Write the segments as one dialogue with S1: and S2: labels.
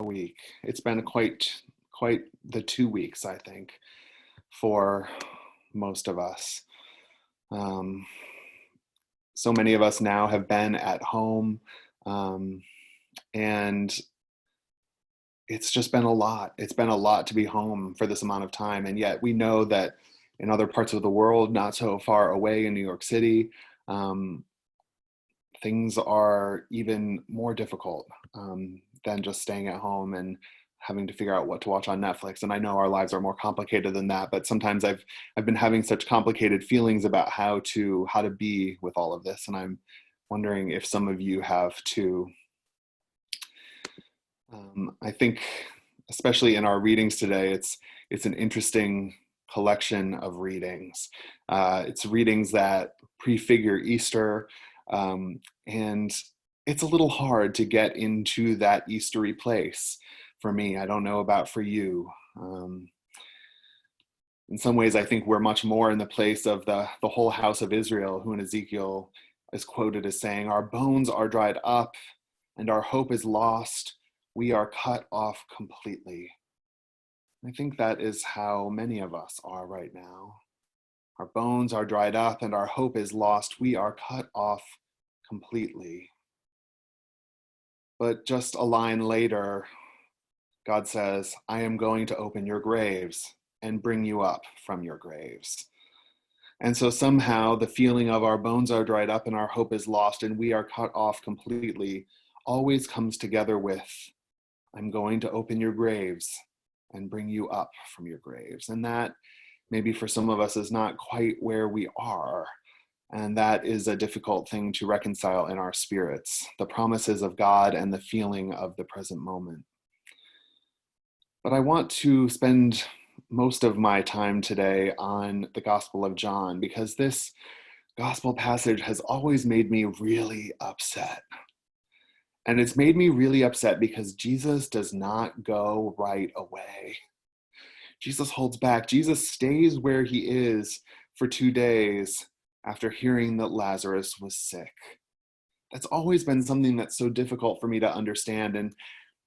S1: week. It's been quite the 2 weeks, I think, for most of us. Um, so many of us now have been at home, um, and it's just been a lot. It's been a lot to be home for this amount of time, and yet we know that in other parts of the world, not so far away in New York City, um, things are even more difficult than just staying at home and having to figure out what to watch on Netflix. And I know our lives are more complicated than that, but sometimes I've been having such complicated feelings about how to be with all of this, and I'm wondering if some of you have too. I think, especially in our readings today, it's an interesting collection of readings. It's readings that prefigure Easter, and it's a little hard to get into that Eastery place for me. I don't know about for you. In some ways, I think we're much more in the place of the whole house of Israel, who in Ezekiel is quoted as saying, "Our bones are dried up and our hope is lost. We are cut off completely." I think that is how many of us are right now. Our bones are dried up and our hope is lost. We are cut off completely. But just a line later, God says, "I am going to open your graves and bring you up from your graves." And so somehow the feeling of our bones are dried up and our hope is lost and we are cut off completely always comes together with, "I'm going to open your graves and bring you up from your graves." And that maybe for some of us is not quite where we are. And that is a difficult thing to reconcile in our spirits, the promises of God and the feeling of the present moment. But I want to spend most of my time today on the Gospel of John, because this gospel passage has always made me really upset. And it's made me really upset because Jesus does not go right away. Jesus holds back. Jesus stays where he is for 2 days after hearing that Lazarus was sick. That's always been something that's so difficult for me to understand. And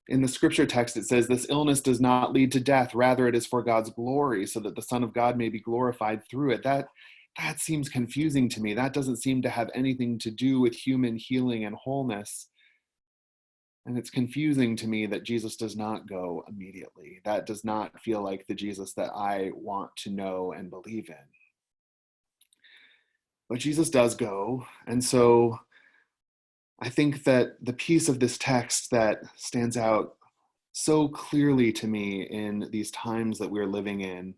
S1: in the scripture text, it says, "This illness does not lead to death. Rather, it is for God's glory, so that the Son of God may be glorified through it." That seems confusing to me. That doesn't seem to have anything to do with human healing and wholeness. And it's confusing to me that Jesus does not go immediately. That does not feel like the Jesus that I want to know and believe in. But Jesus does go. And so I think that the piece of this text that stands out so clearly to me in these times that we're living in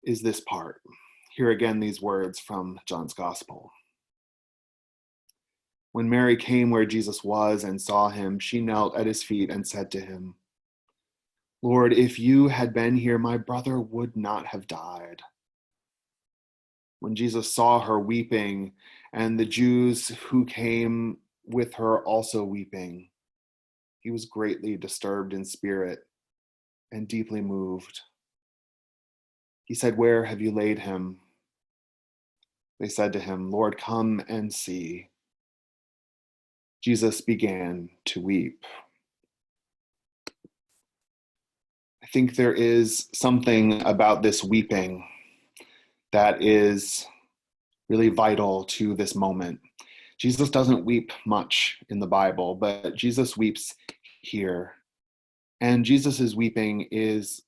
S1: is this part. Hear again these words from John's Gospel. "When Mary came where Jesus was and saw him, she knelt at his feet and said to him, 'Lord, if you had been here, my brother would not have died.' When Jesus saw her weeping, and the Jews who came with her also weeping, he was greatly disturbed in spirit and deeply moved. He said, 'Where have you laid him?' They said to him, 'Lord, come and see.' Jesus began to weep." I think there is something about this weeping that is really vital to this moment. Jesus doesn't weep much in the Bible, but Jesus weeps here. And Jesus' weeping is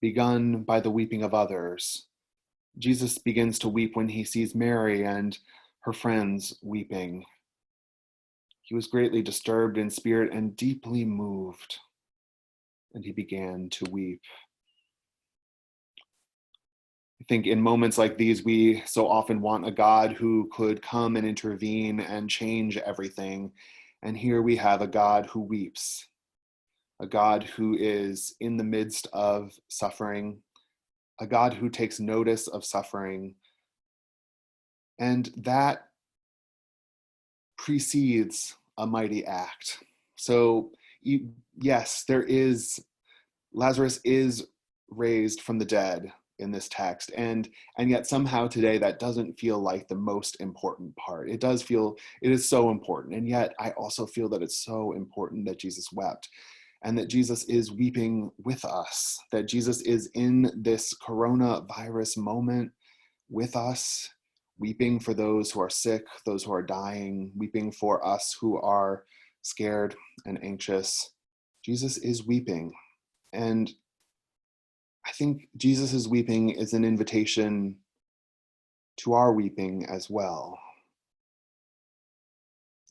S1: begun by the weeping of others. Jesus begins to weep when he sees Mary and her friends weeping. He was greatly disturbed in spirit and deeply moved, and he began to weep. I think in moments like these, we so often want a God who could come and intervene and change everything. And here we have a God who weeps, a God who is in the midst of suffering, a God who takes notice of suffering. And that precedes a mighty act. So, yes, Lazarus is raised from the dead. in this text, and yet somehow today that doesn't feel like the most important part. It does feel, it is so important, and yet I also feel that it's so important that Jesus wept, and that Jesus is weeping with us, that Jesus is in this coronavirus moment with us, weeping for those who are sick, those who are dying, weeping for us who are scared and anxious. Jesus is weeping. And I think Jesus' weeping is an invitation to our weeping as well.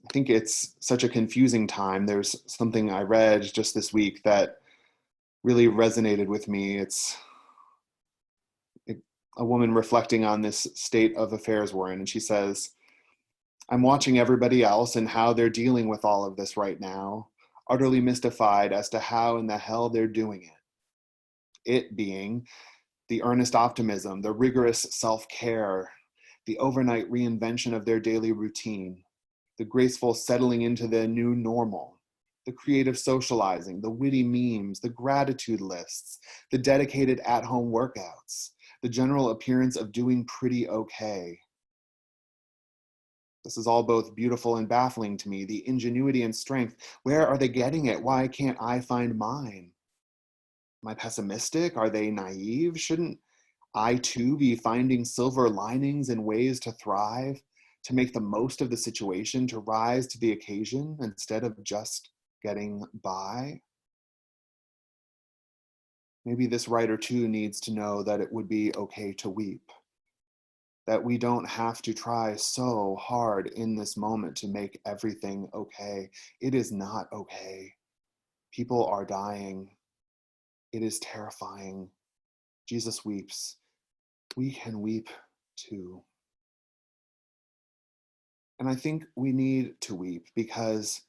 S1: I think it's such a confusing time. There's something I read just this week that really resonated with me. It's a woman reflecting on this state of affairs we're in, and she says, I'm watching everybody else and how they're dealing with all of this right now, utterly mystified as to how in the hell they're doing it. It being the earnest optimism, the rigorous self-care, the overnight reinvention of their daily routine, the graceful settling into the new normal, the creative socializing, the witty memes, the gratitude lists, the dedicated at-home workouts, the general appearance of doing pretty okay. This is all both beautiful and baffling to me. The ingenuity and strength, where are they getting it? Why can't I find mine? Am I pessimistic? Are they naive? Shouldn't I too be finding silver linings and ways to thrive, to make the most of the situation, to rise to the occasion instead of just getting by? Maybe this writer too needs to know that it would be okay to weep, that we don't have to try so hard in this moment to make everything okay. It is not okay. People are dying. It is terrifying. Jesus weeps. We can weep too. And I think we need to weep because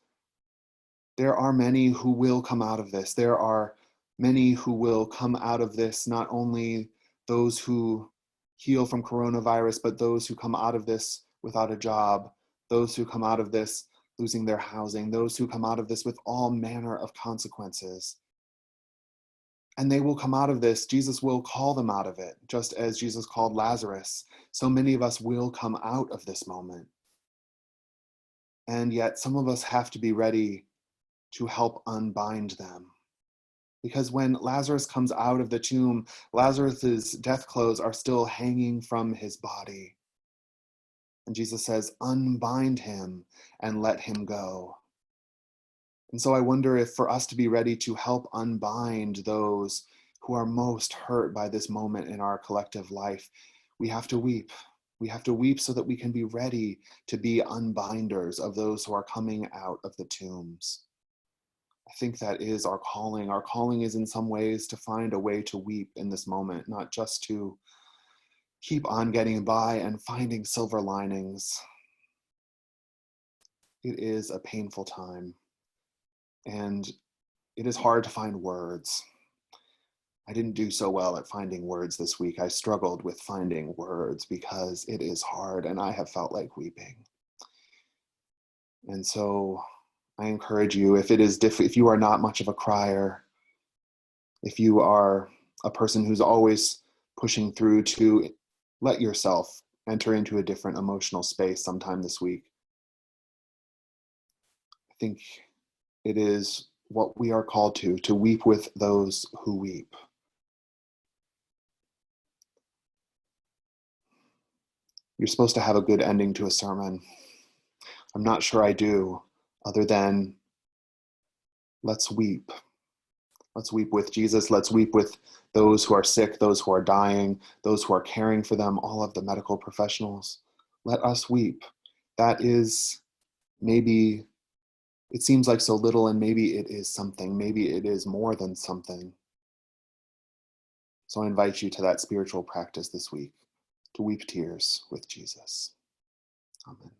S1: there are many who will come out of this. There are many who will come out of this, not only those who heal from coronavirus, but those who come out of this without a job, those who come out of this losing their housing, those who come out of this with all manner of consequences. And they will come out of this. Jesus will call them out of it, just as Jesus called Lazarus. So many of us will come out of this moment. And yet some of us have to be ready to help unbind them. Because when Lazarus comes out of the tomb, Lazarus's death clothes are still hanging from his body. And Jesus says, unbind him and let him go. And so I wonder if for us to be ready to help unbind those who are most hurt by this moment in our collective life, we have to weep. We have to weep so that we can be ready to be unbinders of those who are coming out of the tombs. I think that is our calling. Our calling is in some ways to find a way to weep in this moment, not just to keep on getting by and finding silver linings. It is a painful time, and it is hard to find words. I didn't do so well at finding words this week. I struggled with finding words because it is hard, and I have felt like weeping. And so I encourage you, if you are not much of a crier, if you are a person who's always pushing through, to let yourself enter into a different emotional space sometime this week. I think it is what we are called to weep with those who weep. You're supposed to have a good ending to a sermon. I'm not sure I do, other than let's weep. Let's weep with Jesus. Let's weep with those who are sick, those who are dying, those who are caring for them, all of the medical professionals. Let us weep. That is, maybe it seems like so little, and maybe it is something. Maybe it is more than something. So I invite you to that spiritual practice this week, to weep tears with Jesus. Amen.